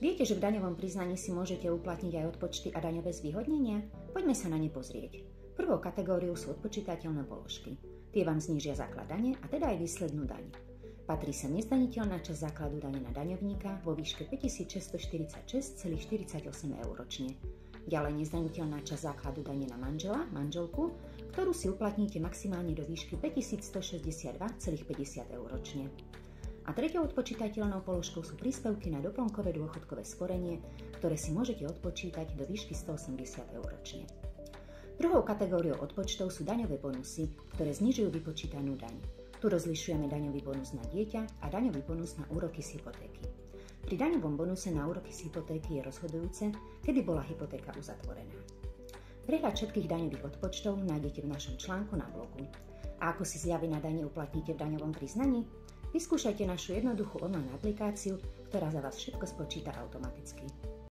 Viete, že v daňovom priznaní si môžete uplatniť aj odpočty a daňové zvýhodnenia? Poďme sa na ne pozrieť. Prvou kategóriou sú odpočítateľné položky. Tie vám znížia základ dane a teda aj výslednú daň. Patrí sa nezdaniteľná časť základu dane na daňovníka vo výške 5646,48 eur ročne. Ďalej nezdaniteľná časť základu dane na manžela, manželku, ktorú si uplatníte maximálne do výšky 5162,50 eur ročne. A treťou odpočítateľnou položkou sú príspevky na doplnkové dôchodkové sporenie, ktoré si môžete odpočítať do výšky 180 eur ročne. Druhou kategóriou odpočtov sú daňové bonusy, ktoré znižujú vypočítanú daň. Tu rozlišujeme daňový bonus na dieťa a daňový bonus na úroky z hypotéky. Pri daňovom bonuse na úroky z hypotéky je rozhodujúce, kedy bola hypotéka uzatvorená. Prehľad všetkých daňových odpočtov nájdete v našom článku na blogu. A ako si zjavy na dane uplatníte v daňovom priznaní? Vyskúšajte našu jednoduchú online aplikáciu, ktorá za vás všetko spočíta automaticky.